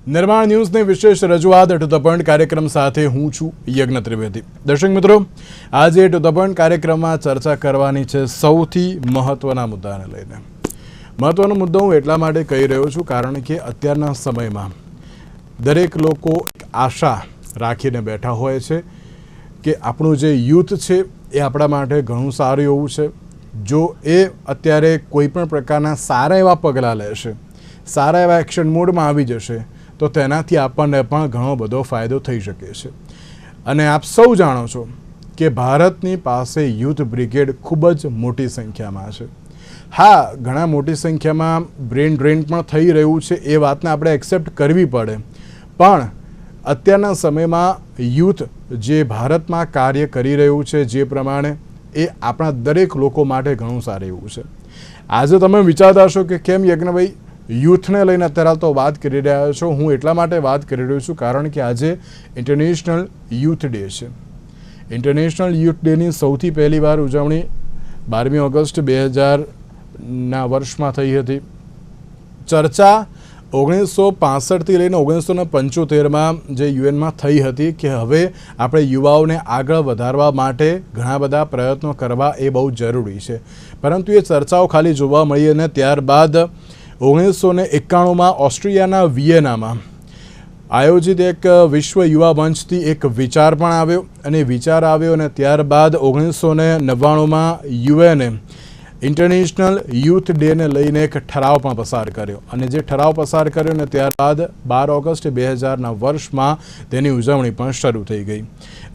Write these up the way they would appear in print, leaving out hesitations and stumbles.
નિર્માણ ન્યૂઝની વિશેષ રજૂઆત ટુ ધ પોઈન્ટ કાર્યક્રમ સાથે હું છું યજ્ઞ ત્રિવેદી। દર્શક મિત્રો, આજે ટુ ધ પોઈન્ટ કાર્યક્રમમાં ચર્ચા કરવાની છે સૌથી મહત્વના મુદ્દાને લઈને। મહત્વનો મુદ્દો હું એટલા માટે કહી રહ્યો છું કારણ કે અત્યારના સમયમાં દરેક લોકો આશા રાખીને બેઠા હોય છે કે આપણું જે યુથ છે એ આપણા માટે ઘણું સારું એવું છે। જો એ અત્યારે કોઈ પણ પ્રકારના સારા એવા પગલાં લેશે, સારા એવા એક્શન મોડમાં આવી જશે તો તેનાથી આપણને પણ ઘણો બધો ફાયદો થઈ શકે છે। અને આપ સૌ જાણો છો કે ભારતની પાસે યુથ બ્રિગેડ ખૂબ જ મોટી સંખ્યામાં છે। હા, ઘણા મોટી સંખ્યામાં બ્રેન ડ્રેન પણ થઈ રહ્યું છે, એ વાતને આપણે એક્સેપ્ટ કરવી પડે, પણ અત્યારના સમયમાં યુથ જે ભારતમાં કાર્ય કરી રહ્યું છે જે પ્રમાણે એ આપણા દરેક લોકો માટે ઘણું સારું એવું છે। આજે તમે વિચારતા હશો કે કેમ યજ્ઞભાઈ યુથને લઈને અત્યારે તો વાત કરી રહ્યા છો। હું એટલા માટે વાત કરી રહ્યો છું કારણ કે આજે ઇન્ટરનેશનલ યુથ ડે છે। ઇન્ટરનેશનલ યુથ ડેની સૌથી પહેલી વાર ઉજવણી 12મી ઓગસ્ટ 2000ના વર્ષમાં થઈ હતી। ચર્ચા 1965થી લઈને 1975માં જે યુએનમાં થઈ હતી કે હવે આપણે યુવાઓને આગળ વધારવા માટે ઘણા બધા પ્રયત્નો કરવા એ બહુ જરૂરી છે, પરંતુ એ ચર્ચાઓ ખાલી જોવા મળી અને ત્યારબાદ 1991માં ઓસ્ટ્રિયાના વિયેનામાં આયોજિત એક વિશ્વ યુવા મંચથી એક વિચાર પણ આવ્યો અને વિચાર આવ્યો અને ત્યારબાદ 1999માં યુએને ઇન્ટરનેશનલ યુથ ડેને લઈને એક ઠરાવ પણ પસાર કર્યો અને જે ઠરાવ પસાર કર્યો ને ત્યારબાદ 12 ઓગસ્ટ 2000ના વર્ષમાં તેની ઉજવણી પણ શરૂ થઈ ગઈ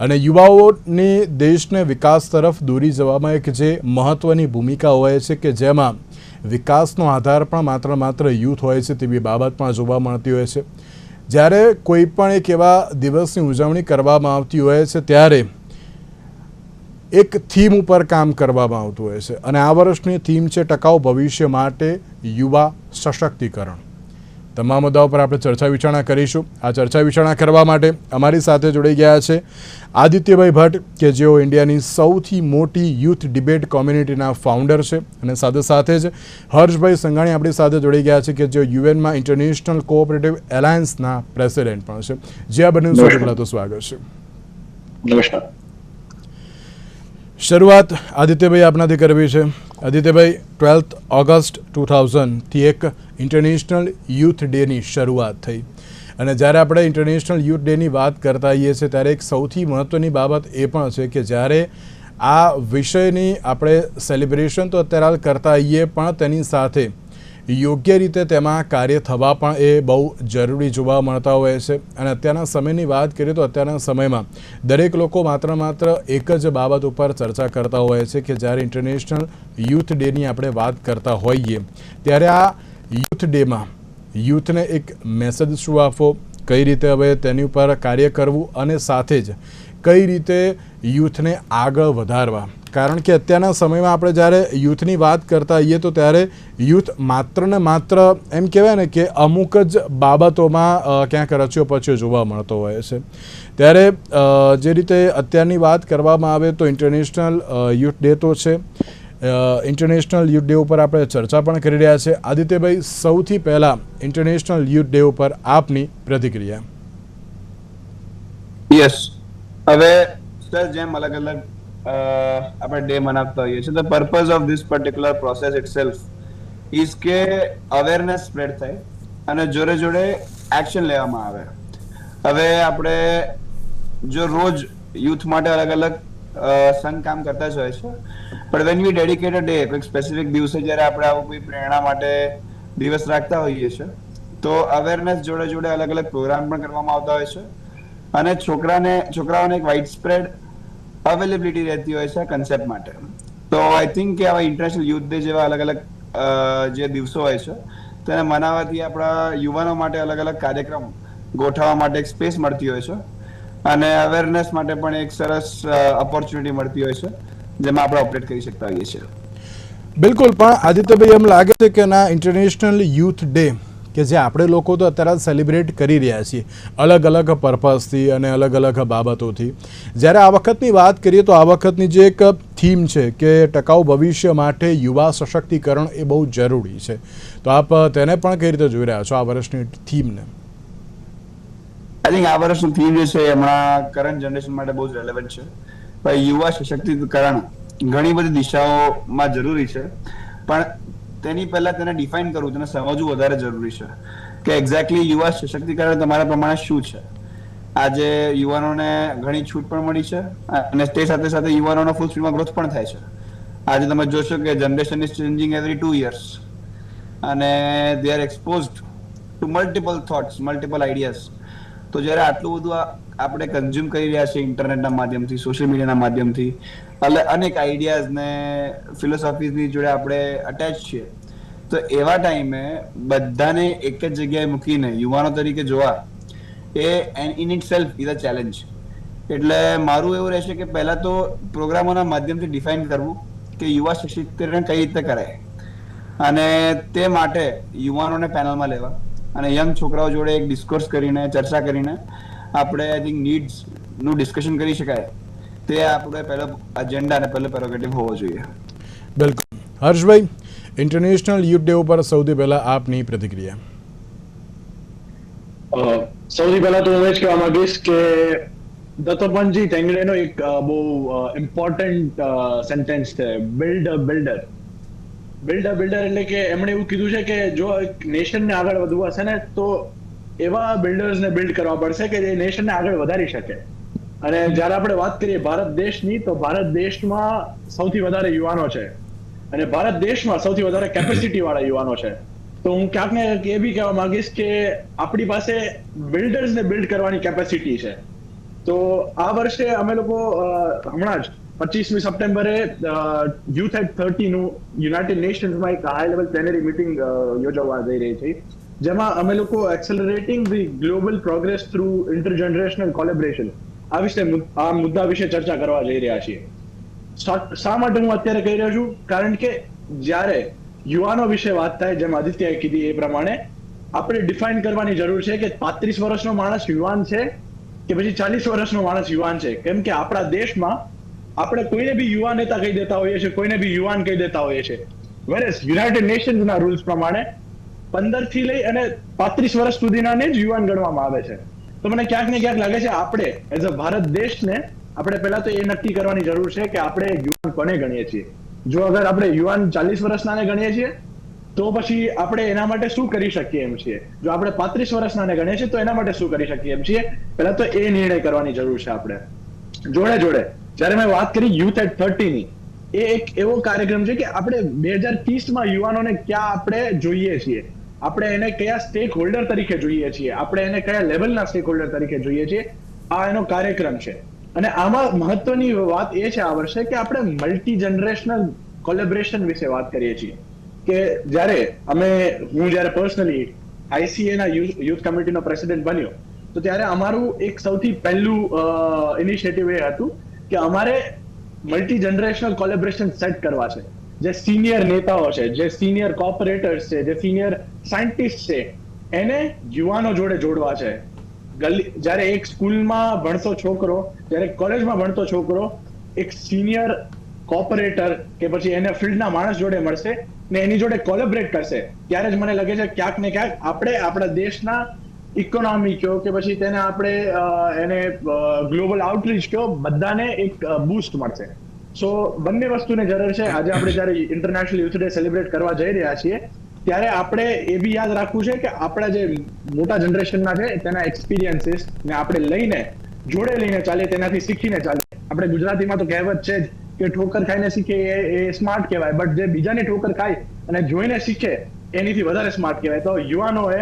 અને યુવાઓની દેશને વિકાસ તરફ દોરી જવામાં એક જે મહત્ત્વની ભૂમિકા હોય છે કે જેમાં વિકાસનો આધાર પણ માત્ર યુથ હોય છે તેવી બાબત પણ જોવા મળતી હોય છે। જ્યારે કોઈ પણ એક એવા દિવસની ઉજવણી કરવામાં આવતી હોય છે ત્યારે એક થીમ ઉપર કામ કરવામાં આવતું હોય છે અને આ વર્ષની થીમ છે ટકાઉ ભવિષ્ય માટે યુવા સશક્તિકરણ। તમામ મુદ્દાઓ પર આપણે ચર્ચા વિચારણા કરીશું। આ ચર્ચા વિચારણા કરવા માટે અમારી સાથે જોડાઈ ગયા છે આદિત્યભાઈ ભટ્ટ કે જેઓ ઇન્ડિયાની સૌથી મોટી યુથ ડિબેટ કોમ્યુનિટીના ફાઉન્ડર છે અને સાથે સાથે જ હર્ષભાઈ સંઘાણી આપણી સાથે જોડાઈ ગયા છે કે જેઓ યુએનમાં ઇન્ટરનેશનલ કોઓપરેટિવ એલાયન્સના પ્રેસિડેન્ટ પણ છે। જે આ બંને સૌથી પહેલાં તો સ્વાગત છે। નમસ્કાર। શરૂઆત આદિત્યભાઈ આપનાથી કરવી છે। આદિત્યભાઈ, 12 ઓગસ્ટ 2000થી એક ઇન્ટરનેશનલ યુથ ડેની શરૂઆત થઈ અને જ્યારે આપણે ઇન્ટરનેશનલ યુથ ડેની વાત કરતા હોઈએ છીએ ત્યારે એક સૌથી મહત્ત્વની બાબત એ પણ છે કે જ્યારે આ વિષયની આપણે સેલિબ્રેશન તો અત્યારે હાલ કરતા હોઈએ પણ તેની સાથે યોગ્ય રીતે તેમાં કાર્ય થવા પણ એ બહુ જરૂરી જોવા મળતા હોય છે અને અત્યારના સમયની વાત કરીએ તો અત્યારના સમયમાં દરેક લોકો માત્ર એક જ બાબત ઉપર ચર્ચા કરતા હોય છે કે જ્યારે ઇન્ટરનેશનલ યુથ ડેની આપણે વાત કરતા હોઈએ ત્યારે આ યુથ ડેમાં યુથને એક મેસેજ શું આપવો, કઈ રીતે હવે તેની ઉપર કાર્ય કરવું અને સાથે જ કઈ રીતે યુથને આગળ વધારવા, કારણ કે અત્યારના સમયમાં આપણે જ્યારે યુથની વાત કરતા હોઈએ તો ત્યારે યુથ માત્ર ને માત્ર એમ કહેવાય ને કે અમુક જ બાબતોમાં ક્યાંક રચ્યો પચ્યો જોવા મળતો હોય છે। ત્યારે જે રીતે અત્યારની વાત કરવામાં આવે તો ઇન્ટરનેશનલ યુથ ડે તો છે, ઇન્ટરનેશનલ યુથ ડે ઉપર આપણે ચર્ચા પણ કરી રહ્યા છે। આદિત્યભાઈ, સૌથી પહેલાં ઇન્ટરનેશનલ યુથ ડે ઉપર આપની પ્રતિક્રિયા। યસ, હવે સર જેમ અલગ અલગ આપણે ડે મનાવતા હોઈએ છીએ, the purpose of this particular process itself is કે અવેરનેસ સ્પ્રેડ થાય અને જોડે જોડે એક્શન લેવામાં આવે। હવે આપણે જો રોજ યુથ માટે અલગ અલગ સંઘ કામ કરતા જ હોય છે, પણ when we dedicate a day, કોઈ સ્પેસિફિક દિવસે જ્યારે આપણે આવું કોઈ પ્રેરણા માટે દિવસ રાખતા હોઈએ છીએ તો અવેરનેસ જોડે જોડે અલગ અલગ પ્રોગ્રામ પણ કરવામાં આવતા હોય છે અને છોકરાઓને એક વાઇડ સ્પ્રેડ અવેલેબિલિટી રહેતી હોય છે કન્સેપ્ટ માટે। તો આઈ થિંક કે આવા ઇન્ટરનેશનલ યુથ ડે જેવા અલગ અલગ જે દિવસો હોય છે તેને મનાવવાથી આપણા યુવાનો માટે અલગ અલગ કાર્યક્રમ ગોઠવવા માટે એક સ્પેસ મળતી હોય છે અને અવેરનેસ માટે પણ એક સરસ ઓપોર્ચ્યુનિટી મળતી હોય છે જેમાં આપણે ઓપરેટ કરી શકતા હોઈએ છીએ। બિલકુલ, પણ આદિત્યભાઈ એમ લાગે છે કે ના ઇન્ટરનેશનલ યુથ ડે કે જે આપણે લોકો તો અત્યારે સેલિબ્રેટ કરી રહ્યા છીએ અલગ અલગ પર્પઝથી અને અલગ અલગ બાબતોથી, જ્યારે આ વખતની વાત કરીએ તો આ વખતની જે એક થીમ છે કે ટકાઉ ભવિષ્ય માટે યુવા સશક્તિકરણ એ બહુ જરૂરી છે, તો આપ તેને પણ કઈ રીતે જોઈ રહ્યા છો આ વર્ષની થીમને? આઈ થિંક આ વર્ષનું થીમ જે છે હમણાં કરંટ જનરેશન માટે બહુ જ રેલેવન્ટ છે. ભાઈ યુવા સશક્તિકરણ ઘણી બધી દિશાઓમાં જરૂરી છે, પણ તેની પહેલા તેને ડિફાઇન કરવું, તેને સમજવું વધારે જરૂરી છે કે એક્ઝેક્ટલી યુવા સશક્તિકરણ તમારા પ્રમાણે શું છે. આજે યુવાનોને ઘણી છૂટ પણ મળી છે અને તે સાથે સાથે યુવાનોનો ફૂલ સ્પીડમાં ગ્રોથ પણ થાય છે. આજે તમે જોશો કે generation is changing every 2 years અને they are exposed to multiple thoughts, multiple ideas. તો જ્યારે આટલું બધું આપણે કન્ઝ્યુમ કરી રહ્યા છીએ ઇન્ટરનેટના માધ્યમથી, સોશિયલ મીડિયાના માધ્યમથી, અનેક આઈડિયાઝ ને ફિલોસોફીઝની જોડે આપણે અટેચ છીએ, તો એવા ટાઈમે બધાને એક જ જગ્યાએ મૂકીને યુવાનો તરીકે જોવા એ in itself is a challenge. એટલે મારું એવું રહેશે કે પહેલા તો પ્રોગ્રામોના માધ્યમથી ડિફાઇન કરવું કે યુવા સશક્તિકરણ કઈ રીતે કરાય, અને તે માટે યુવાનોને પેનલમાં લેવા અને યંગ છોકરાઓ જોડે એક ડિસ્કોર્સ કરીને, ચર્ચા કરીને આપણે આઈ થિંક નીડ્સનું ડિસ્કશન કરી શકાય. તે આપણે પહેલો એજન્ડા અને પહેલો પ્રેરોગેટિવ હોવો જોઈએ. બિલકુલ. હર્ષભાઈ, ઇન્ટરનેશનલ યુથ ડે ઉપર સૌથી પહેલા આપની પ્રતિક્રિયા. સૌથી પહેલા તો હું એ જ કહેવા માંગીશ કે દત્તોપંતજી ટેંગડેનો એક બહુ ઇમ્પોર્ટન્ટ સેન્ટેન્સ છે, બિલ્ડ અ બિલ્ડર. બિલ્ડ અ બિલ્ડર એટલે કે એમણે એવું કીધું છે કે જો એક નેશનને આગળ વધવું હશે ને તો એવા બિલ્ડર્સને બિલ્ડ કરવા પડશે કે જે નેશનને આગળ વધારી શકે. અને જ્યારે આપણે વાત કરીએ ભારત દેશની, તો ભારત દેશમાં સૌથી વધારે યુવાનો છે અને ભારત દેશમાં સૌથી વધારે કેપેસિટી વાળા યુવાનો છે. તો હું ક્યાંક ને ક્યાંક એ બી કહેવા માંગીશ કે આપણી પાસે બિલ્ડર્સને બિલ્ડ કરવાની કેપેસિટી છે. તો આ વર્ષે અમે લોકો હમણાં જ 25મી સપ્ટેમ્બરે યુથ એટ 30 નું યુનાઇટેડ નેશન્સમાં એક હાઈ લેવલ પ્લેનરી મીટિંગ યોજવા જઈ રહી છે, જેમાં અમે લોકો accelerating the global progress through intergenerational collaboration આ મુદ્દા વિશે ચર્ચા કરવા જઈ રહ્યા છીએ. શા માટે હું અત્યારે કહી રહ્યો છું? કારણ કે જ્યારે યુવાનો વિશે વાત થાય, જેમ આદિત્યએ કીધી એ પ્રમાણે આપણે ડિફાઇન કરવાની જરૂર છે કે 35 વર્ષનો માણસ યુવાન છે કે પછી 40 વર્ષનો માણસ યુવાન છે. કેમ કે આપણા દેશમાં આપણે કોઈને બી યુવા નેતા કહી દેતા હોઈએ છીએ, કોઈને બી યુવાન કહી દેતા હોઈએ છીએ. વેરેસ યુનાઇટેડ નેશન્સના રૂલ્સ પ્રમાણે 15 થી લઈ અને 35 વર્ષ સુધીનાને જ યુવાન ગણવામાં આવે છે. તો મને ક્યાંક ને ક્યાંક લાગે છે આપણે એઝ અ ભારત દેશને આપણે પહેલા તો એ નક્કી કરવાની જરૂર છે કે આપણે યુવાન કોને ગણીએ છીએ. જો અગર આપણે યુવાન 40 વર્ષનાને ગણીએ છીએ તો પછી આપણે એના માટે શું કરી શકીએ એમ છીએ. જો આપણે 35 વર્ષનાને ગણીએ છીએ તો એના માટે શું કરી શકીએ એમ છીએ. પહેલા તો એ નિર્ણય કરવાની જરૂર છે આપણે. જોડે જોડે જ્યારે મેં વાત કરી યુથ એટ 30 ની, એ એક એવો કાર્યક્રમ છે કે આપણે 2030માં યુવાનોને ક્યાં આપણે જોઈએ છીએ, આપણે એને કયા સ્ટેક હોલ્ડર તરીકે જોઈએ છીએ, આપણે એને કયા લેવલના સ્ટેક હોલ્ડર તરીકે જોઈએ છીએ. આ એનો કાર્યક્રમ છે. અને આમાં મહત્વની વાત એ છે આ વર્ષે કે આપણે મલ્ટી જનરેશનલ કોલેબરેશન વિશે વાત કરીએ છીએ. કે હું જ્યારે પર્સનલી આઈસીએના યુથ કમિટીનો પ્રેસિડેન્ટ બન્યો, તો ત્યારે અમારું એક સૌથી પહેલું ઇનિશિયેટિવ એ હતું કે અમારે મલ્ટી જનરેશનલ કોલેબરેશન સેટ કરવા છે. જે સિનિયર નેતાઓ છે, જે સિનિયર કોર્પોરેટર્સ છે, જે સિનિયર સાયન્ટિસ્ટ છે, એને યુવાનો જોડે જોડવા છે. જ્યારે એક સ્કૂલમાં ભણતો છોકરો, જ્યારે કોલેજમાં ભણતો છોકરો એક સિનિયર કોર્પોરેટર કે પછી એને ફિલ્ડના માણસ જોડે મળશે ને એની જોડે કોલેબરેટ કરશે, ત્યારે જ મને લાગે છે ક્યાંક ને ક્યાંક આપણે આપણા દેશના ઇકોનોમી કયો કે પછી તેને આપણે એને ગ્લોબલ આઉટરીચ કયો, બધાને એક બૂસ્ટ મળશે. સો બંને વસ્તુને જરૂર છે. આજે આપણે જ્યારે ઇન્ટરનેશનલ યુથ ડે સેલિબ્રેટ કરવા જઈ રહ્યા છીએ ત્યારે આપણે એ બી યાદ રાખવું છે કે આપણા જે મોટા જનરેશનના છે તેના એક્સપિરિયન્સીસ ને આપણે જોડે લઈને ચાલીએ, તેનાથી શીખીને ચાલીએ. આપણે ગુજરાતીમાં તો કહેવત છે જ કે ઠોકર ખાઈને શીખે એ સ્માર્ટ કહેવાય, બટ જે બીજાની ઠોકર ખાય અને જોઈને શીખે એનીથી વધારે સ્માર્ટ કહેવાય. તો યુવાનોએ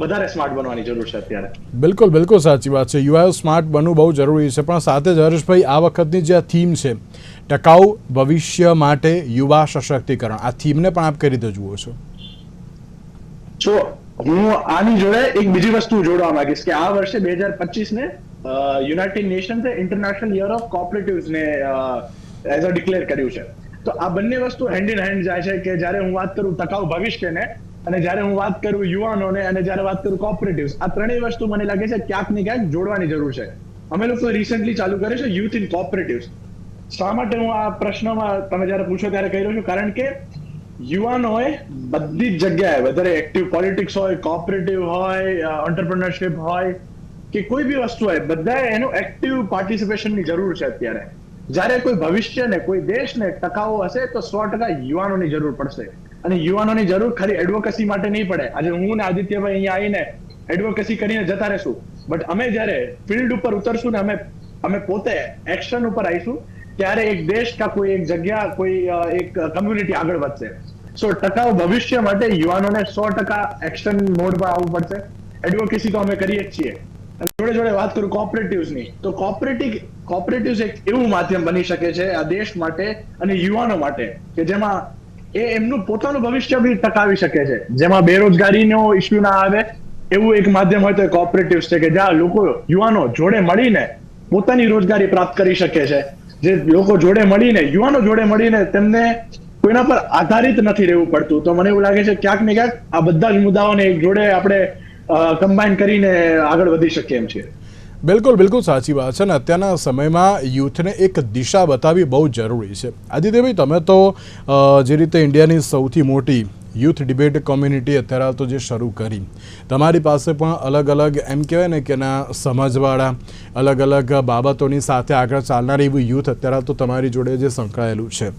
વધારે સ્માર્ટ બનવાની જરૂર છે અત્યારે. બિલકુલ બિલકુલ સાચી વાત છે. યુવાઓ સ્માર્ટ બનવું બહુ જરૂરી છે, પણ સાથે જ હર્ષભાઈ આ વખતની જે આ થીમ છે ટકાઉ ભવિષ્ય માટે યુવા સશક્તિકરણ, આ થીમને પણ આપ કઈ રીતે જુઓ છો? જો હું આની જોડે એક બીજી વસ્તુ જોડવા માંગીશ કે આ વર્ષે 2025 ને યુનાઇટેડ નેશન્સે ઇન્ટરનેશનલ યર ઓફ કોઓપરેટિવ્સ ને એઝ અ ડિક્લેર કર્યું છે. તો આ બંને વસ્તુ હેન્ડ ઇન હેન્ડ જાય છે કે જ્યારે હું વાત કરું ટકાઉ ભવિષ્યને અને જ્યારે હું વાત કરું યુવાનોને અને જ્યારે વાત કરું કોઓપરેટિવ્સ, આ ત્રણેય વસ્તુ મને લાગે છે ક્યાંક ને ક્યાંક જોડવાની જરૂર છે. અમે લોકો રિસેન્ટલી ચાલુ કર્યું છે યુથ ઇન કોઓપરેટિવ્સ. શા માટે હું આ પ્રશ્નમાં તમે જ્યારે પૂછો ત્યારે કહી રહ્યો છું? કારણ કે યુવાનોએ બધી જ જગ્યાએ, વધારે એક્ટિવ પોલિટિક્સ હોય, કોઓપરેટિવ હોય, એન્ટરપ્રિનરશિપ હોય, કે કોઈ બી વસ્તુ હોય બધાએ એનું એક્ટિવ પાર્ટિસિપેશનની જરૂર છે અત્યારે. જ્યારે કોઈ ભવિષ્યને કોઈ દેશને ટકાવવો હશે તો 100% યુવાનોની જરૂર પડશે. અને યુવાનોની જરૂર ખાલી એડવોકેસી માટે નહીં પડે. આજે હું ને આદિત્યભાઈ અહીંયા આવીને એડવોકેસી કરીને જતા રહેશું, બટ અમે જ્યારે ફિલ્ડ ઉપર ઉતરશું ને અમે પોતે એક્શન ઉપર આવીશું ત્યારે એક દેશ કા કોઈ એક જગ્યા કોઈ એક કમ્યુનિટી આગળ વધશે. સો ટકાઉ ભવિષ્ય માટે યુવાનોને 100% એક્શન મોડમાં આવવું પડશે. એડવોકેસી તો અમે કરીએ જ છીએ. જોડે જોડે વાત કરું કોઓપરેટિવ્સની, તો કોઓપરેટિવ્સ એક એવું માધ્યમ બની શકે છે આ દેશ માટે અને યુવાનો માટે કે જેમાં એ એમનું પોતાનું ભવિષ્ય બી ટકાવી શકે છે, જેમાં બેરોજગારીનો ઇસ્યુ ના આવે એવું એક માધ્યમ હોય તો કોઓપરેટિવ્સ છે કે જ્યાં લોકો યુવાનો જોડે મળીને પોતાની રોજગારી પ્રાપ્ત કરી શકે છે. જે લોકો જોડે મળીને યુવાનો જોડે મળીને તેમને કોઈના પર આધારિત નથી રહેવું પડતું. તો મને એવું લાગે છે ક્યાંક ને ક્યાંક આ બધા જ મુદ્દાઓને એક જોડે આપણે કમ્બાઈન કરીને આગળ વધી શકીએ એમ છીએ. બિલકુલ સાચી વાત છે ને અત્યારના સમયમાં યુથને એક દિશા બતાવવી બહુ જરૂરી છે. આદિત્યભાઈ, તમે તો જે રીતે ઇન્ડિયાની સૌથી મોટી યુથ ડિબેટ કોમ્યુનિટી અત્યારે તો જે શરૂ કરી, તમારી પાસે પણ અલગ અલગ એમ કહેવાય ને કે ના સમજવાળા અલગ અલગ બાબતોની સાથે આગળ ચાલનાર એવું યુથ અત્યારે તો તમારી જોડે જે સંકળાયેલું છે.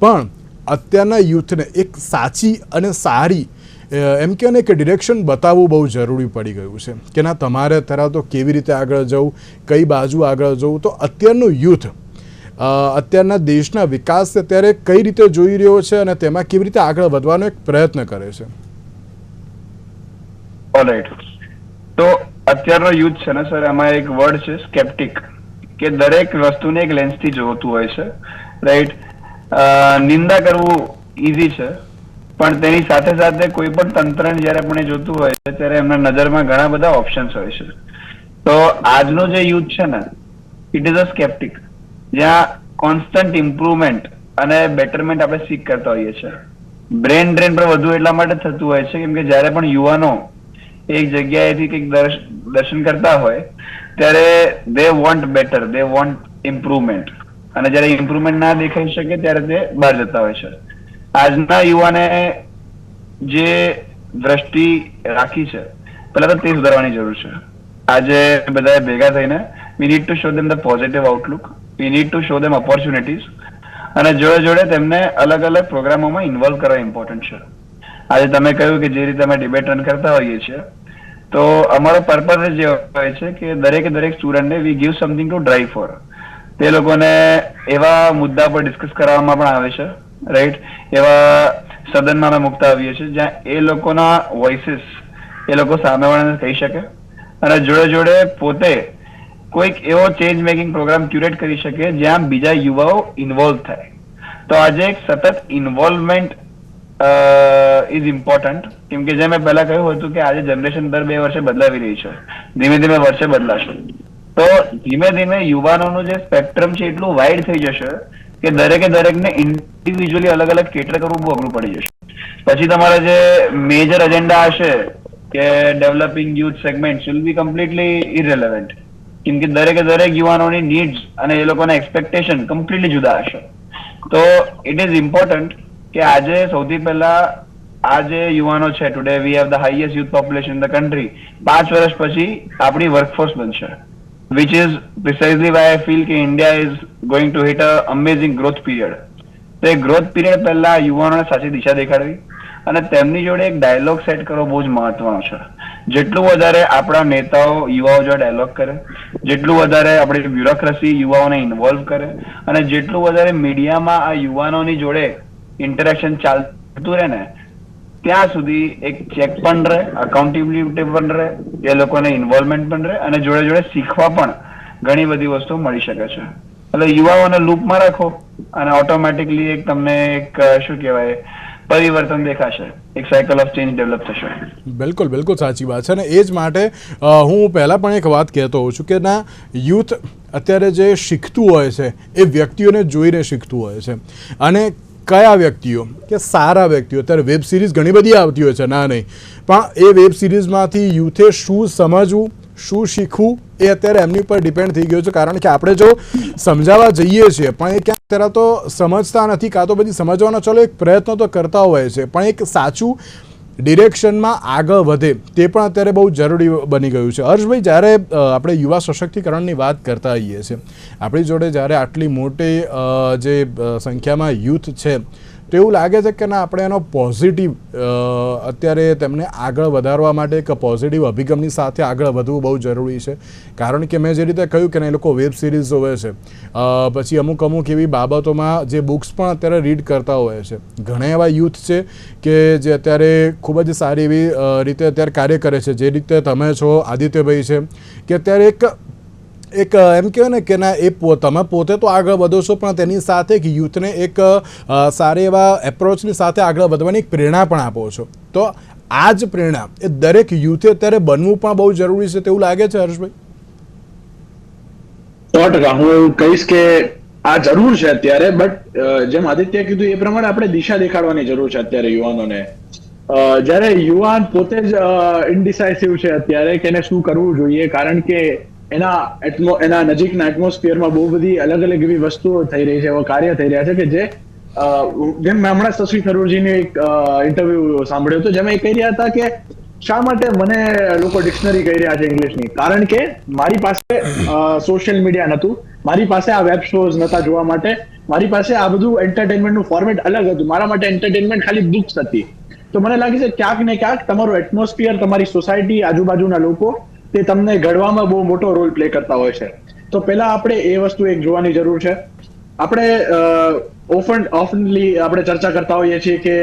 પણ અત્યારના યુથને એક સાચી અને સારી એમ કહે ને કે ડિરેક્શન બતાવવું બહુ જરૂરી પડી ગયું છે કે ના તમારે અત્યારે તો કેવી રીતે આગળ જવું, કઈ બાજુ આગળ જવું. તો અત્યારનું યુથ અત્યારના દેશના વિકાસ અત્યારે કઈ રીતે જોઈ રહ્યો છે અને તેમાં કેવી રીતે આગળ વધવાનો એક પ્રયત્ન કરે છે? ઓલરાઈટ, તો અત્યારનો યુથ છે ને સર, એમાં એક વર્ડ છે સ્કેપ્ટિક, કે દરેક વસ્તુને એક લેન્સથી જોતું હોય છે. રાઈટ, નિંદા કરવું ઈઝી છે, પણ તેની સાથે સાથે કોઈ પણ તંત્રને જયારે આપણે જોતું હોય છે ત્યારે એમના નજરમાં ઘણા બધા ઓપ્શન્સ હોય છે. તો આજનો જે યુથ છે ને, ઇટ ઇઝ અ સ્કેપ્ટિક, જ્યાં કોન્સ્ટન્ટ ઇમ્પ્રુવમેન્ટ અને બેટરમેન્ટ આપણે સીક કરતા હોઈએ છીએ. બ્રેન ડ્રેન પર વધુ એટલા માટે થતું હોય છે કેમ કે જયારે પણ યુવાનો એક જગ્યાએથી કંઈક દર્શન કરતા હોય ત્યારે they want better, they want improvement, અને જયારે ઇમ્પ્રુવમેન્ટ ના દેખાઈ શકે ત્યારે તે બહાર જતા હોય છે. આજના યુવાને જે દ્રષ્ટિ રાખી છે, પહેલા તો તે સુધારવાની જરૂર છે. આજે બધા ભેગા થઈને we need to show them the positive Outlook, we need to show them opportunities, અને જોડે જોડે તેમને અલગ અલગ પ્રોગ્રામોમાં ઇન્વોલ્વ કરવા ઇમ્પોર્ટન્ટ છે. આજે તમે કહ્યું કે જે રીતે અમે ડિબેટ રન કરતા હોઈએ છીએ, તો અમારો પર્પઝ જ હોય છે કે દરેક સ્ટુડન્ટને we give something to drive for. તે લોકોને એવા મુદ્દા પર ડિસ્કસ કરવામાં પણ આવે છે, રાઈટ, એવા સદનમાં અમે મૂકતા આવીએ છીએ જ્યાં એ લોકોના વોઇસીસ એ લોકો સામેવાળાને કહી શકે, અને જોડે જોડે પોતે કોઈક એવો ચેન્જ મેકિંગ પ્રોગ્રામ ક્યુરેટ કરી શકે જ્યાં બીજા યુવાઓ ઇન્વોલ્વ થાય. તો આજે એક સતત ઇન્વોલ્વમેન્ટ ઇઝ ઇમ્પોર્ટન્ટ, કેમ કે જેમ મેં પહેલા કહ્યું હતું કે આજે જનરેશન દર 2 વર્ષે બદલાવી રહી છે, ધીમે ધીમે વર્ષે બદલાશે. તો ધીમે ધીમે યુવાનોનું જે સ્પેક્ટ્રમ છે એટલું વાઇડ થઈ જશે કે દરેકને ઇન્ડિવિજ્યુઅલી અલગ અલગ કેટર કરવું બહુ અઘરું પડી જશે. પછી તમારા જે મેજર એજન્ડા હશે કે developing youth segment will be completely irrelevant, કેમ કે દરેક યુવાનોની નીડ્સ અને એ લોકોના એક્સપેક્ટેશન કમ્પ્લીટલી જુદા હશે. તો ઇટ ઇઝ ઇમ્પોર્ટન્ટ કે આજે સૌથી પહેલા આ જે યુવાનો છે, today we have the highest youth population in the country, 5 વર્ષ પછી આપણી વર્કફોર્સ બનશે, which is precisely why I feel કે India is going to hit a amazing growth period. તો એ ગ્રોથ પીરિયડ પહેલા યુવાનોને સાચી દિશા દેખાડવી અને તેમની જોડે એક ડાયલોગ સેટ કરવો બહુ જ મહત્વનો છે. જેટલું વધારે આપણા નેતાઓ યુવાઓ જોડે ડાયલોગ કરે, જેટલું વધારે આપણી બ્યુરોક્રેસી યુવાઓને ઇન્વોલ્વ કરે, અને જેટલું વધારે મીડિયામાં આ યુવાનોની જોડે ઇન્ટરેક્શન ચાલતું રહે ને, ત્યાં સુધી એક ચેક પણ રહે, અકાઉન્ટેબિલિટી પણ રહે, એ લોકોને ઇન્વોલ્વમેન્ટ પણ રહે, અને જોડે જોડે શીખવા પણ ઘણી બધી વસ્તુ મળી શકે છે. એટલે યુવાઓને લૂપમાં રાખો અને ઓટોમેટિકલી એક તમને એક શું કહેવાય પરિવર્તન દેખાશે, એક સાયકલ ઓફ ચેન્જ ડેવલપ થશે. બિલકુલ સાચી વાત છે, અને એ જ માટે હું પહેલાં પણ એક વાત કહેતો હોઉં છું કે ના, યુથ અત્યારે જે શીખતું હોય છે એ વ્યક્તિઓને જોઈને શીખતું હોય છે. અને કયા વ્યક્તિઓ કે સારા વ્યક્તિઓ, અત્યારે વેબ સિરીઝ ઘણી બધી આવતી હોય છે, ના નહીં, પણ એ વેબ સિરીઝમાંથી યુથે શું સમજવું, શું શીખવું, એ અત્યારે એમની ઉપર ડિપેન્ડ થઈ ગયું છે. કારણ કે આપણે જો સમજાવવા જઈએ છીએ પણ એ ક્યાંક અત્યારે તો સમજતા નથી, કાં તો બધી સમજવાનો ચલો એક પ્રયત્ન તો કરતા હોય છે, પણ એક સાચું ડિરેક્શનમાં આગળ વધે તે પણ અત્યારે બહુ જરૂરી બની ગયું છે. હર્ષભાઈ, જ્યારે આપણે યુવા સશક્તિકરણની વાત કરતા હોઈએ છીએ, આપણી જોડે જ્યારે આટલી મોટી જે સંખ્યામાં યુથ છે, તો એવું લાગે છે કે ના આપણે એનો પોઝિટિવ અત્યારે તેમને આગળ વધારવા માટે એક પોઝિટિવ અભિગમની સાથે આગળ વધવું બહુ જરૂરી છે. કારણ કે મેં જે રીતે કહ્યું કે એ લોકો વેબ સિરીઝ જોવે છે, પછી અમુક એવી બાબતોમાં જે બુક્સ પણ અત્યારે રીડ કરતા હોય છે. ઘણા એવા યુથ છે કે જે અત્યારે ખૂબ જ સારી એવી રીતે અત્યારે કાર્ય કરે છે, જે રીતે તમે છો આદિત્યભાઈ છે, કે અત્યારે એક એમ કહેવાય ને કે ના તમે પોતે તો આગળ વધો છો, પણ તેની સાથે એક યુથને એક સારા એવા એપ્રોચની સાથે આગળ વધવાની એક પ્રેરણા પણ આપો છો. તો આ જ પ્રેરણા એ દરેક યુથે અત્યારે બનવું પણ બહુ જરૂરી છે તેવું લાગે છે હર્ષભાઈ? 100% હું એવું કહીશ કે આ જરૂર છે અત્યારે, બટ જેમ આદિત્ય કીધું એ પ્રમાણે આપણે દિશા દેખાડવાની જરૂર છે અત્યારે યુવાનોને. જ્યારે યુવાન પોતે જ ઇનડિસાઇસિવ છે અત્યારે કે એને શું કરવું જોઈએ, કારણ કે એના નજીકના એટમોસ્ફિયરમાં બહુ બધી અલગ અલગ એવી વસ્તુઓ થઈ રહી છે, એવા કાર્ય થઈ રહ્યા છે કે જેમ મેં હમણાં શશી થરૂરજીની એક ઇન્ટરવ્યુ સાંભળ્યો હતો, જેમાં એ કહી રહ્યા હતા કે શા માટે મને લોકો ડિક્શનરી કહી રહ્યા છે ઇંગ્લિશની, કારણ કે મારી પાસે સોશિયલ મીડિયા નહોતું, મારી પાસે આ વેબ શોઝ નહોતા જોવા માટે, મારી પાસે આ બધું એન્ટરટેનમેન્ટનું ફોર્મેટ અલગ હતું, મારા માટે એન્ટરટેનમેન્ટ ખાલી બુક્સ હતી. તો મને લાગે છે ક્યાંક ને ક્યાંક તમારું એટમોસ્ફિયર, તમારી સોસાયટી, આજુબાજુના લોકો, તે તમને ઘડવામાં બહુ મોટો રોલ પ્લે કરતા હોય છે. તો પહેલા આપણે એ વસ્તુ એક જોવાની જરૂર છે. આપણે ઓફનલી આપણે ચર્ચા કરતા હોઈએ છીએ કે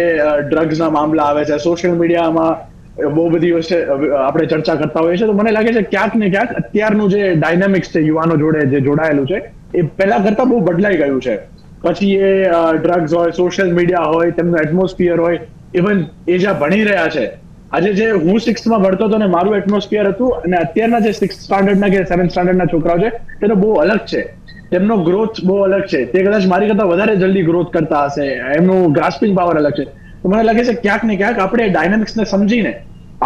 ડ્રગ્સના મામલા આવે છે, સોશિયલ મીડિયામાં બહુ બધી વસ્તુ આપણે ચર્ચા કરતા હોઈએ છીએ. તો મને લાગે છે ક્યાંક ને ક્યાંક અત્યારનું જે ડાયનામિક્સ છે યુવાનો જોડે જે જોડાયેલું છે, એ પહેલા કરતા બહુ બદલાઈ ગયું છે. પછી એ ડ્રગ્સ હોય, સોશિયલ મીડિયા હોય, તેમનું એટમોસ્ફિયર હોય, ઇવન એ જ્યાં ભણી રહ્યા છે, આજે જે હું 6th ભણતો હતો ને મારું એટમોસ્ફિયર હતું, અને અત્યારના જે 6th સ્ટાન્ડર્ડના કે 7th સ્ટાન્ડર્ડના છોકરાઓ છે તેનો બહુ અલગ છે. તેમનો ગ્રોથ બહુ અલગ છે. તે કદાચ મારી કરતા વધારે જલ્દી ગ્રોથ કરતા હશે, એમનું ગ્રાસ્પિંગ પાવર અલગ છે. તો મને લાગે છે ક્યાંક ને ક્યાંક આપણે ડાયનામિક્સને સમજીને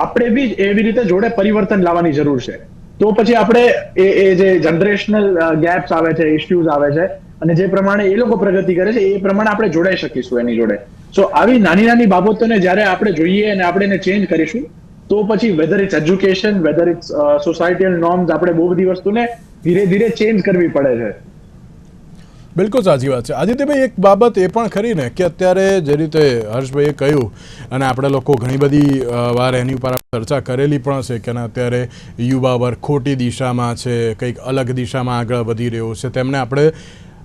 આપણે બી એવી રીતે જોડે પરિવર્તન લાવવાની જરૂર છે. તો પછી આપણે એ જે જનરેશનલ ગેપ્સ આવે છે, ઇશ્યુઝ આવે છે, અને જે પ્રમાણે એ લોકો પ્રગતિ કરે છે એ પ્રમાણે આપણે જોડાઈ શકીશું એની જોડે. સો આવી નાની બાબતોને જ્યારે આપણે જોઈએ અને આપણે એને ચેન્જ કરીશું, તો પછી whether it's education, whether it's societal norms, આપણે બહુ બધી વસ્તુને ધીરે ધીરે ચેન્જ કરવી પડે છે. બિલકુલ સાચી વાત છે. આદિત્યભાઈ, એક બાબત એ પણ ખરી ને કે અત્યારે જે રીતે હર્ષભાઈએ કહ્યું, અને આપણે લોકો ઘણી બધી વાર એની ઉપર ચર્ચા કરેલી પણ છે કે અત્યારે યુવા વર્ગ ખોટી દિશામાં છે, કંઈક અલગ દિશામાં આગળ વધી રહ્યો છે, તેમને આપણે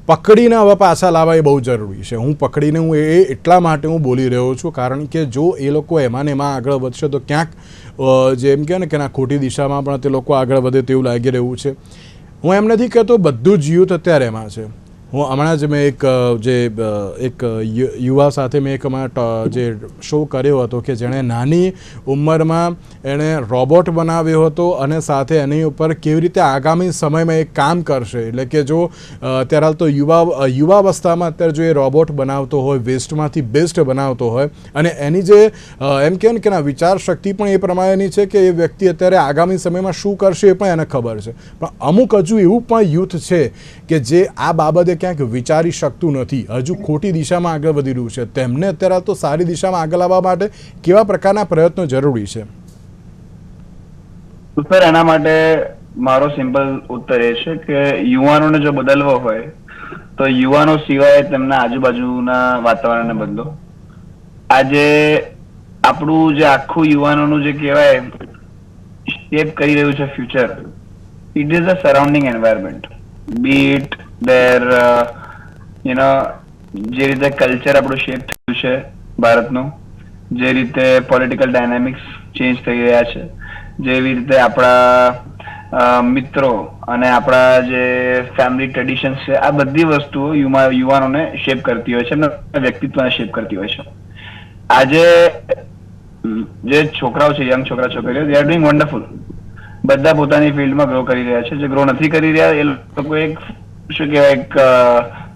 પકડીને હવે પાછા લાવવા એ બહુ જરૂરી છે. હું એટલા માટે હું બોલી રહ્યો છું, કારણ કે જો એ લોકો એમાં ને એમાં આગળ વધશે તો ક્યાંક જેમ કહે ને કે ના ખોટી દિશામાં પણ તે લોકો આગળ વધે તેવું લાગી રહ્યું છે. હું એમ નથી કહેતો બધું જ યુથ અત્યારે એમાં છે. હું હમણાં જ મેં એક યુવા સાથે મેં એક જે શો કર્યો હતો કે જેણે નાની ઉંમરમાં એણે રોબોટ બનાવ્યો હતો, અને સાથે એની ઉપર કેવી રીતે આગામી સમયમાં એ કામ કરશે. એટલે કે જો અત્યારે હાલ તો યુવાવસ્થામાં અત્યારે જો એ રોબોટ બનાવતો હોય, વેસ્ટમાંથી બેસ્ટ બનાવતો હોય, અને એની જે એમ કહે ને કે વિચાર શક્તિ પણ એ પ્રમાણેની છે કે એ વ્યક્તિ અત્યારે આગામી સમયમાં શું કરશે એ પણ એને ખબર છે. પણ અમુક હજુ એવું પણ યુથ છે કે જે આ બાબતે ક્યાંક વિચારી શકતું નથી, હજુ ખોટી દિશામાં આગળ વધી રહ્યું છે. તેમને અત્યારે તો સારી દિશામાં આગળ આવવા માટે કેવા પ્રકારના પ્રયત્નો જરૂરી છે? સર, એના માટે મારો સિમ્પલ ઉત્તર એ છે કે યુવાનોને જો બદલવો હોય તો યુવાનો સિવાય તેમના આજુબાજુના વાતાવરણને બદલો. આજે આપણું જે આખું યુવાનોનું જે કહેવાય શેપ કરી રહ્યું છે future, it is a surrounding environment. Be it there જે રીતે કલ્ચર આપણું શેપ થયું છે ભારતનું, જે રીતે પોલિટિકલ ડાયનામિક્સ ચેન્જ થઈ રહ્યા છે, જેવી રીતે આપણા મિત્રો અને આપણા જે ફેમિલી ટ્રેડિશન્સ છે, આ બધી વસ્તુઓ યુવાનોને શેપ કરતી હોય છે, એમના વ્યક્તિત્વને શેપ કરતી હોય છે. આજે જે છોકરાઓ છે, યંગ છોકરા છોકરીઓ, દે આર ડુઈંગ વન્ડરફુલ. બધા પોતાની ફિલ્ડમાં ગ્રો કરી રહ્યા છે. જે ગ્રો નથી કરી રહ્યા એ લોકો એક શું કહેવાય એક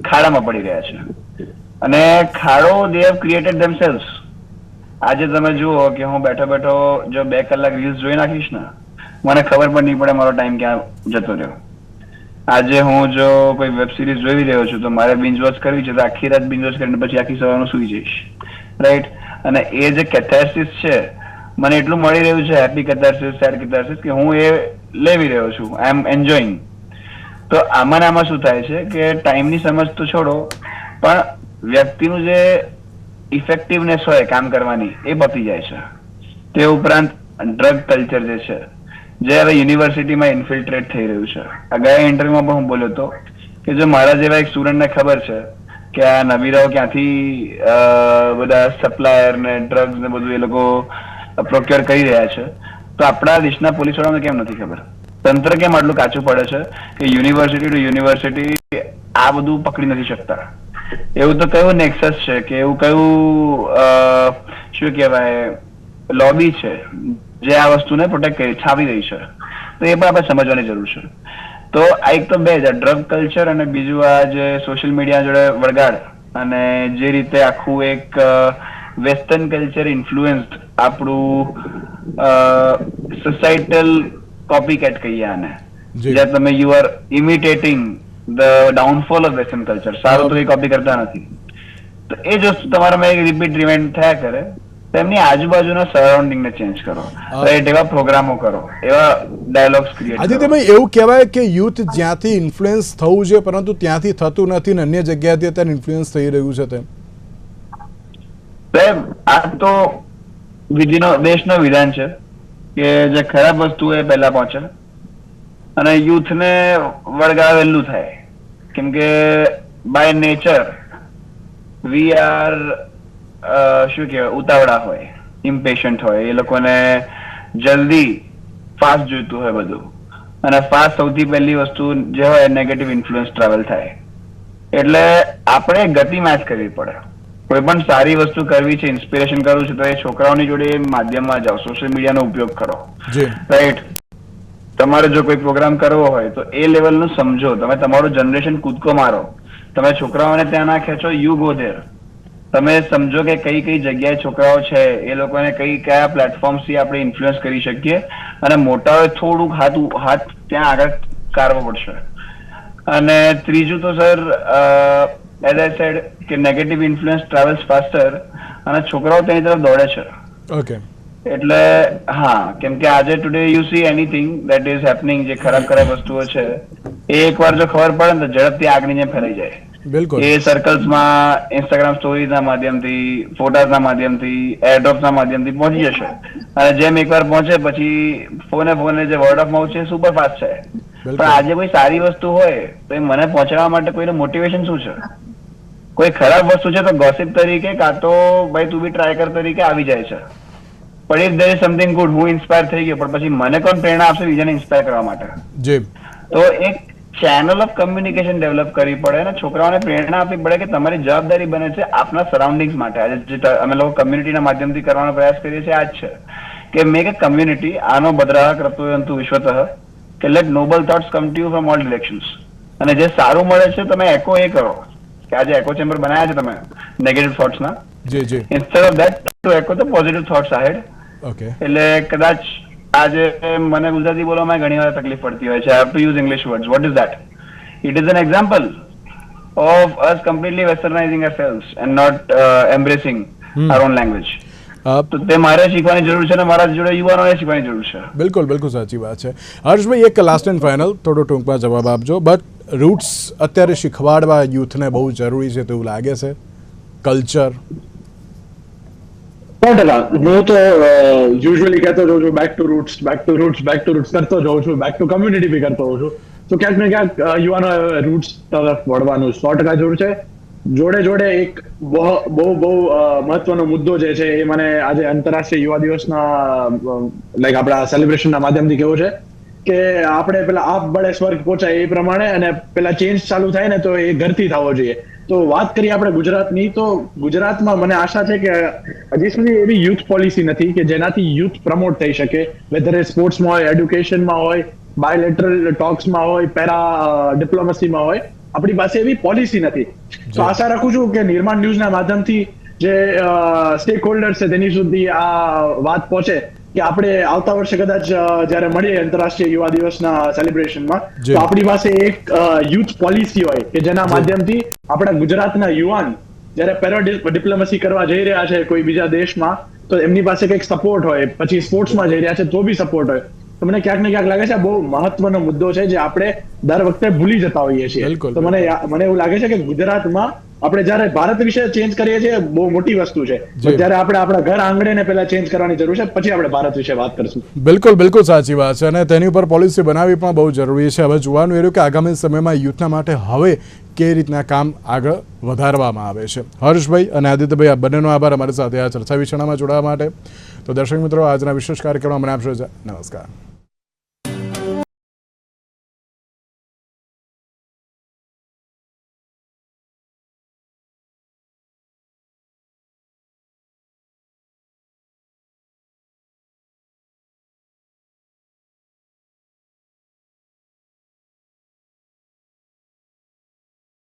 ખાડામાં પડી રહ્યા છે, અને ખાડો દે હેવ ક્રિએટેડ ધેમસેલ્વ્સ. આજે તમે જુઓ કે હું બેઠો જો 2 કલાક રીલ્સ જોઈ નાખીશ ને, મને ખબર પણ નહીં પડે મારો ટાઈમ ક્યાં જતો રહ્યો. આજે હું જો કોઈ વેબ સિરીઝ જોઈ રહ્યો છું તો મારે બિંજ વોચ કરવી છે, તો આખી રાત બિંજ વોચ કરીને પછી આખી સવારનું સુઈ જઈશ, રાઈટ? અને એ જે કેથેસિસ છે મને એટલું મળી રહ્યું છે હેપી કેથાર્સિસ, સેડ કેથાર્સિસ, કે હું એ લેવી રહ્યો છું, આઈ એમ એન્જોયિંગ. તો આમાં શું થાય છે કે ટાઈમની સમજ તો છોડો, પણ વ્યક્તિનું જે ઇફેક્ટિવનેસ હોય કામ કરવાની એ બતી જાય છે. તે ઉપરાંત ડ્રગ કલ્ચર જે છે, જે હવે યુનિવર્સિટીમાં ઇન્ફિલ્ટ્રેટ થઈ રહ્યું છે. આ ગયા ઇન્ટરવ્યુમાં પણ હું બોલ્યો હતો કે જો મારા જેવા એક સ્ટુડન્ટને ખબર છે કે આ નવીરાઓ ક્યાંથી બધા સપ્લાયર ને ડ્રગ્સ ને બધું એ લોકો પ્રોક્યોર કરી રહ્યા છે, તો આપણા દેશના પોલીસ વાળાને કેમ નથી ખબર? તંત્ર કેમ આટલું કાચું પડે છે કે યુનિવર્સિટી ટુ યુનિવર્સિટી આ બધું પકડી નથી શકતા? એવું તો કયું નેક્સસ છે કે એવું કયું શું કહેવાય લોબી છે જે આ વસ્તુને પ્રોટેક્ટ કરી છાવી રહી છે? તો એ પણ આપણે સમજવાની જરૂર છે. તો આ એક તો બે જ, ડ્રગ કલ્ચર, અને બીજું આ જે સોશિયલ મીડિયા જોડે વળગાડ અને જે રીતે આખું એક વેસ્ટર્ન કલ્ચર ઇન્ફ્લુએન્સ્ડ આપણું સોસાયટલ કોપી કેટ કહીએ આને, જ્યાં તમે you are imitating the downfall of western culture. સારું તો એ કોપી કરતા નથી. તો એ જ વસ્તુ તમારામાં એક રિપીટ રિવાઇન્ડ થયા કરે. તેમની આજુબાજુના સરાઉન્ડિંગ ને ચેન્જ કરો, રાઈટ? એવા પ્રોગ્રામો કરો, એવા ડાયલોગ્સ ક્રિએટ કરો. આદિત્યભાઈ, એવું કહેવાય કે યુથ જ્યાંથી ઇન્ફ્લુઅન્સ થવું છે પરંતુ ત્યાંથી થતું નથી ને અન્ય જગ્યાએથી અત્યારે ઇન્ફ્લુઅન્સ થઈ રહ્યું છે તેમ? સાહેબ, આ તો દેશનો વિધાન છે કે જે ખરાબ વસ્તુ એ પહેલા પહોંચે અને યુથને વળગાવેલું થાય. કેમ કે બાય નેચર વી આર શું કહેવાય, ઉતાવળા હોય, ઇમ્પેશન્ટ હોય. એ લોકોને જલ્દી ફાસ્ટ જોઈતું હોય બધું, અને ફાસ્ટ સૌથી પહેલી વસ્તુ જે હોય નેગેટિવ ઇન્ફ્લુઅન્સ ટ્રાવેલ થાય. એટલે આપણે ગતિ મેચ કરવી પડે. કોઈ પણ સારી વસ્તુ કરવી છે, ઇન્સ્પિરેશન કરવું છે, તો એ છોકરાઓની જોડે માધ્યમમાં જાઓ, સોશિયલ મીડિયાનો ઉપયોગ કરો, રાઈટ? તમારે જો કોઈ પ્રોગ્રામ કરવો હોય તો એ લેવલનું સમજો. તમે તમારું જનરેશન કૂદકો મારો, તમે છોકરાઓને ત્યાં ના ખેંચો, યુ ગો ધેર. તમે સમજો કે કઈ કઈ જગ્યાએ છોકરાઓ છે, એ લોકોને કયા પ્લેટફોર્મથી આપણે ઇન્ફ્લુઅન્સ કરી શકીએ, અને મોટાઓએ થોડુંક હાથ ત્યાં આગળ કાઢવો પડશે. અને ત્રીજું તો સર, એઝ આઈ સેડ કે નેગેટિવ ઇન્ફ્લુઅન્સ ટ્રાવેલ્સ ફાસ્ટર, અને છોકરાઓ તેની તરફ દોડે છે. ઓકે. એટલે હા, કેમ કે આજે today you C anything that is happening, જે ખરાબ વસ્તુઓ છે એ એકવાર જો ખબર પડે ને તો ઝડપથી આગની જેમ ફેલાઈ જાય. બિલકુલ. એ સર્કલ્સમાં, ઇન્સ્ટાગ્રામ સ્ટોરીઝના માધ્યમથી, ફોટાઝના માધ્યમથી, એરડ્રોપ્સના માધ્યમથી પહોંચી જશે. અને જેમ એકવાર પહોંચે પછી ફોને જે વર્ડ ઓફ માઉથ છે એ સુપર ફાસ્ટ છે. પણ આજે કોઈ સારી વસ્તુ હોય તો એ મને પહોંચાડવા માટે કોઈનું મોટિવેશન શું છે? કોઈ ખરાબ વસ્તુ છે તો ગોસિપ તરીકે, કાં તો ભાઈ તું બી ટ્રાય કર તરીકે આવી જાય છે. પણ if there is something good, હું ઇન્સ્પાયર થઈ ગયો, પણ પછી મને કોણ પ્રેરણા આપશે બીજાને ઇન્સ્પાયર કરવા માટે? જી. તો એક ચેનલ ઓફ કમ્યુનિકેશન ડેવલપ કરવી પડે અને છોકરાઓને પ્રેરણા આપવી પડે કે તમારી જવાબદારી બને છે આપના સરાઉન્ડિંગ્સ માટે. આજે જે અમે લોકો કમ્યુનિટીના માધ્યમથી કરવાનો પ્રયાસ કરીએ છીએ આ જ છે કે મેક એ કમ્યુનિટી, આનો બદરાહ કર્તવ્યંતુ વિશ્વતઃ, કે let noble thoughts come to you from all directions. અને જે સારું મળે છે તમે એકો એ કરો, કે આજે એકો ચેમ્બર બનાવ્યા છે તમે નેગેટિવ થોટ્સના, instead of that to echo the positive thoughts ahead. Okay. એટલે કદાચ આજે મને ગુજરાતી બોલવામાં ઘણી વાર તકલીફ પડતી હોય છે. I have to use English words. What is that? It is an example of us completely westernizing ourselves and not embracing our own language. તો તે મારે શીખવાની જરૂર છે અને મારા જોડે યુવાનોને શીખવાની જરૂર છે. બિલકુલ, બિલકુલ સાચી વાત છે. હર્ષભાઈ, એક લાસ્ટ એન્ડ ફાઇનલ, થોડો ટૂંકમાં જવાબ આપજો. બટ રૂટ્સ અત્યારે શીખવાડવા યુથને બહુ જરૂરી છે તેવું લાગે છે? કલ્ચર? 100%. હું તો યુઝ્યુઅલી કહેતો જોઉં છું back to roots, back to roots, back to roots કરતો જોઉં છું, બેક ટુ કમ્યુનિટી બી કરતો હોઉં છું. તો ક્યાંક ને ક્યાંક યુવાનો રૂટ્સ તરફ વળવાનું 100% જરૂર છે. જોડે જોડે એક બહુ મહત્વનો મુદ્દો જે છે એ મને આજે આંતરરાષ્ટ્રીય યુવા દિવસના લાઈક આપણા સેલિબ્રેશનના માધ્યમથી કેવું છે કે આપણે પેલા આપ બળે સ્વર્ગ પહોંચાય એ પ્રમાણે, અને પેલા ચેન્જ ચાલુ થાય ને તો એ ઘરથી થવો જોઈએ. તો વાત કરીએ આપણે ગુજરાતની, તો ગુજરાતમાં મને આશા છે કે હજી સુધી એવી યુથ પોલિસી નથી કે જેનાથી યુથ પ્રમોટ થઈ શકે, વેધર એ સ્પોર્ટ્સમાં હોય, એડ્યુકેશનમાં હોય, બાયલેટરલ ટોક્સમાં હોય, પેરા ડિપ્લોમસીમાં હોય. આપણી પાસે એવી પોલિસી નથી. તો આશા રાખું છું કે નિર્માણ ન્યૂઝના માધ્યમથી જે સ્ટેક હોલ્ડર્સ છે તેની સુધી આ વાત પહોંચે કે આપણે આવતા વર્ષે કદાચ જ્યારે મળીએ આંતરરાષ્ટ્રીય યુવા દિવસના સેલિબ્રેશનમાં, તો આપણી પાસે એક યુથ પોલિસી હોય કે જેના માધ્યમથી આપણા ગુજરાતના યુવાન જ્યારે પેરા ડિપ્લોમસી કરવા જઈ રહ્યા છે કોઈ બીજા દેશમાં, તો એમની પાસે કંઈક સપોર્ટ હોય, પછી સ્પોર્ટ્સમાં જઈ રહ્યા છે તો બી સપોર્ટ હોય. તો મને ક્યાંક ને ક્યાંક લાગે છે આ બહુ મહત્વનો મુદ્દો છે જે આપણે દર વખતે ભૂલી જતા હોઈએ છીએ. બિલકુલ, તો મને એવું લાગે છે કે ગુજરાતમાં આપણે જ્યારે ભારત વિશે ચેન્જ કરીએ છીએ બહુ મોટી વસ્તુ છે, ત્યારે આપણે આપણા ઘર આંગણે પહેલા ચેન્જ કરવાની જરૂર છે, પછી આપણે ભારત વિશે વાત કરશું. બિલકુલ બિલકુલ સાચી વાત છે, અને તેની ઉપર પોલિસી બનાવવી પણ બહુ જરૂરી છે. હવે જોવાનું એ રહ્યું કે આગામી સમયમાં યુથના માટે હવે કેવી રીતના કામ આગળ વધારવામાં આવે છે. હર્ષભાઈ અને આદિત્યભાઈ, આ બંનેનો આભાર અમારી સાથે આ ચર્ચા વિચારણામાં જોડાવા માટે. તો દર્શક મિત્રો, આજના વિશેષ કાર્યક્રમમાં મને આપશો. નમસ્કાર.